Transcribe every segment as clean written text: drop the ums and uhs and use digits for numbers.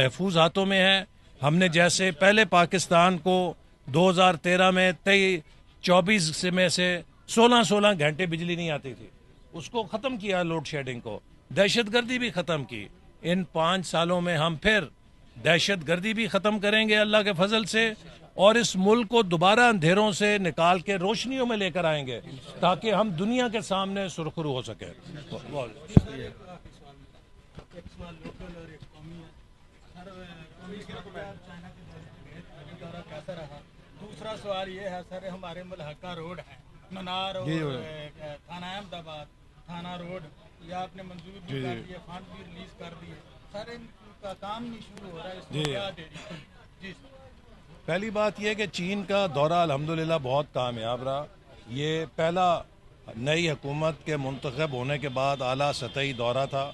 महफूज हाथों में है। हमने जैसे पहले पाकिस्तान को 2013 में 24 में से 16 घंटे बिजली नहीं आती थी, उसको ख़त्म किया, लोड शेडिंग को, दहशतगर्दी भी ख़त्म की। इन 5 सालों में हम फिर दहशतगर्दी भी ख़त्म करेंगे अल्लाह के फजल से, और इस मुल्क को दोबारा अंधेरों से निकाल के रोशनियों में लेकर आएंगे ताकि हम दुनिया के सामने सुरखरू हो सके। दूसरा सवाल ये है सर, हमारे मलहका रोड है, मनार और थाना अहमदाबाद थाना रोड, ये आपने मंजूर भी कर दिए, फंड भी रिलीज कर दिए, सर इनका काम नहीं शुरू हो रहा है, इसको क्या देरी? जी पहली बात यह कि चीन का दौरा अल्हम्दुलिल्लाह बहुत कामयाब रहा। ये पहला नई हुकूमत के मुंतखब होने के बाद आला सतही दौरा था,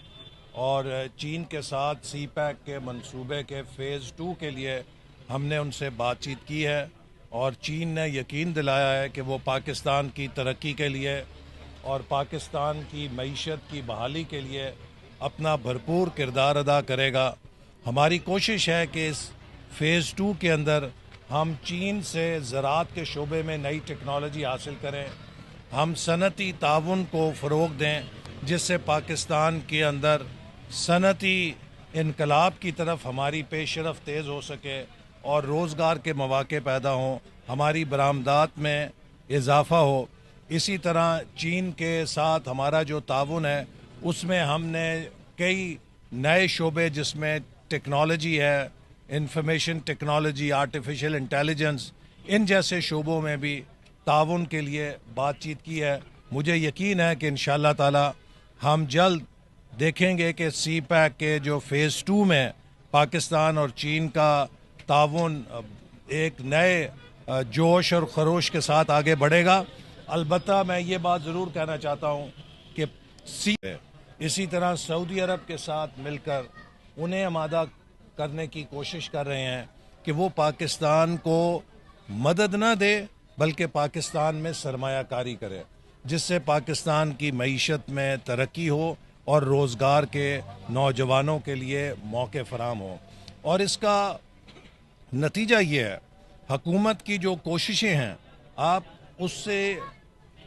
और चीन के साथ सी पैक के मंसूबे के फ़ेज़ 2 के लिए हमने उनसे बातचीत की है, और चीन ने यकीन दिलाया है कि वो पाकिस्तान की तरक्की के लिए और पाकिस्तान की मईशत की बहाली के लिए अपना भरपूर किरदार अदा करेगा। हमारी कोशिश है कि इस फ़ेज़ 2 के अंदर हम चीन से ज़राअत के शोबे में नई टेक्नोलॉजी हासिल करें, हम सनती ताउन को फ़रोग़ दें, जिससे पाकिस्तान के अंदर सनती इनकलाब की तरफ हमारी पेशरफ तेज़ हो सके और रोज़गार के मौक़े पैदा हों, हमारी बरामदात में इजाफ़ा हो। इसी तरह चीन के साथ हमारा जो ताउन है उसमें हमने कई नए शोबे, जिसमें टेक्नोलॉजी है, इंफॉर्मेशन टेक्नोलॉजी, आर्टिफिशियल इंटेलिजेंस, इन जैसे शोबों में भी ताउन के लिए बातचीत की है। मुझे यकीन है कि इंशाअल्लाह ताला हम जल्द देखेंगे कि सी पैक के जो फ़ेज़ 2 में पाकिस्तान और चीन का ताउन एक नए जोश और खरोश के साथ आगे बढ़ेगा। अलबत्ता मैं ये बात ज़रूर कहना चाहता हूँ कि इसी तरह सऊदी अरब के साथ मिलकर उन्हें आमादा करने की कोशिश कर रहे हैं कि वो पाकिस्तान को मदद न दे बल्कि पाकिस्तान में सरमायाकारी करे, जिससे पाकिस्तान की मईशत में तरक्की हो और रोज़गार के नौजवानों के लिए मौके फराम हो। और इसका नतीजा ये है, हुकूमत की जो कोशिशें हैं, आप उससे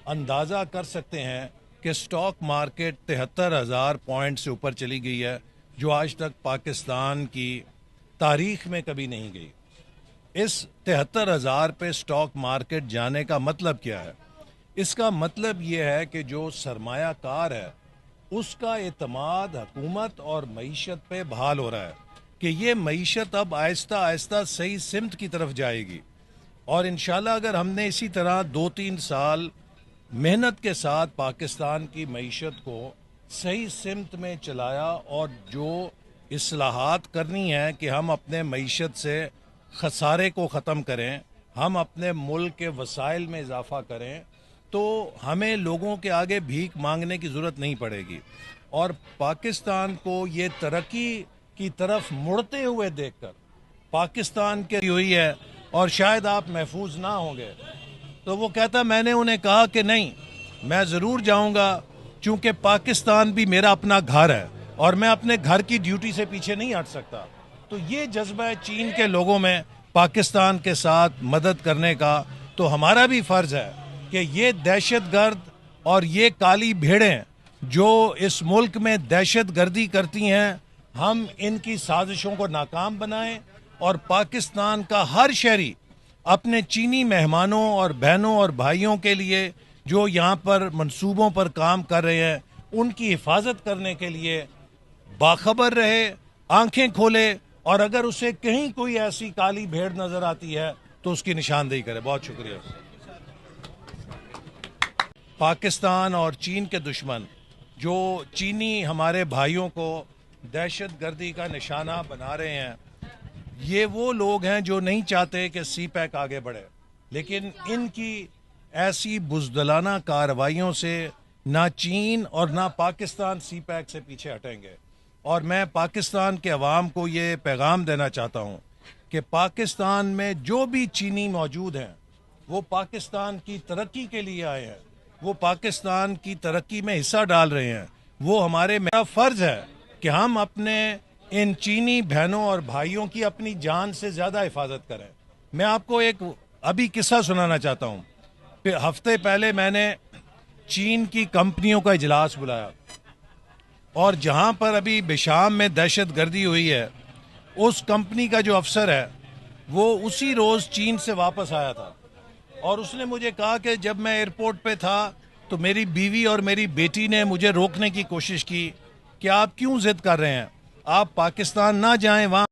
अंदाज़ा कर सकते हैं कि स्टॉक मार्केट 73,000 पॉइंट से ऊपर चली गई है, जो आज तक पाकिस्तान की तारीख़ में कभी नहीं गई। इस 73,000 पे स्टॉक मार्केट जाने का मतलब क्या है? इसका मतलब ये है कि जो सरमायाकार है उसका एतमाद हुकूमत और मईशत पे बहाल हो रहा है कि ये मईशत अब आहिस्ता आहिस्ता सही सिमत की तरफ जाएगी। और इंशाल्लाह अगर हमने इसी तरह 2-3 साल मेहनत के साथ पाकिस्तान की मईशत को सही सिमत में चलाया और जो इस्लाहात करनी है कि हम अपने मईशत से खसारे को ख़त्म करें, हम अपने मुल्क के वसाइल में इजाफ़ा करें, तो हमें लोगों के आगे भीख मांगने की ज़रूरत नहीं पड़ेगी। और पाकिस्तान को ये तरक्की की तरफ मुड़ते हुए देखकर पाकिस्तान के हुई है, और शायद आप महफूज ना होंगे, तो वो कहता, मैंने उन्हें कहा कि नहीं, मैं ज़रूर जाऊंगा, चूँकि पाकिस्तान भी मेरा अपना घर है और मैं अपने घर की ड्यूटी से पीछे नहीं हट सकता। तो ये जज्बा है चीन के लोगों में पाकिस्तान के साथ मदद करने का। तो हमारा भी फ़र्ज़ है कि ये दहशतगर्द और ये काली भेड़ें जो इस मुल्क में दहशत गर्दी करती हैं, हम इनकी साजिशों को नाकाम बनाएं और पाकिस्तान का हर शहरी अपने चीनी मेहमानों और बहनों और भाइयों के लिए जो यहाँ पर मंसूबों पर काम कर रहे हैं, उनकी हिफाजत करने के लिए बाखबर रहे, आंखें खोले, और अगर उसे कहीं कोई ऐसी काली भेड़ नजर आती है तो उसकी निशानदेही करे। बहुत शुक्रिया। पाकिस्तान और चीन के दुश्मन जो चीनी हमारे भाइयों को दहशत गर्दी का निशाना बना रहे हैं, ये वो लोग हैं जो नहीं चाहते कि सी पैक आगे बढ़े, लेकिन इनकी ऐसी बुज़दिलाना कार्रवाइयों से ना चीन और ना पाकिस्तान सी पैक से पीछे हटेंगे। और मैं पाकिस्तान के अवाम को ये पैगाम देना चाहता हूँ कि पाकिस्तान में जो भी चीनी मौजूद हैं वो पाकिस्तान की तरक्की के लिए आए हैं, वो पाकिस्तान की तरक्की में हिस्सा डाल रहे हैं। वो हमारे मेरा फ़र्ज़ है कि हम अपने ان چینی بہنوں اور بھائیوں کی اپنی جان سے زیادہ حفاظت کریں. میں آپ کو ایک ابھی قصہ سنانا چاہتا ہوں. ہفتے پہلے میں نے چین کی کمپنیوں کا اجلاس بلایا اور جہاں پر ابھی بشام میں دہشت گردی ہوئی ہے اس کمپنی کا جو افسر ہے وہ اسی روز چین سے واپس آیا تھا اور اس نے مجھے کہا کہ جب میں ایئرپورٹ پہ تھا تو میری بیوی اور میری بیٹی نے مجھے روکنے کی کوشش کی کہ آپ کیوں ضد کر رہے ہیں, آپ پاکستان نہ جائیں, وہاں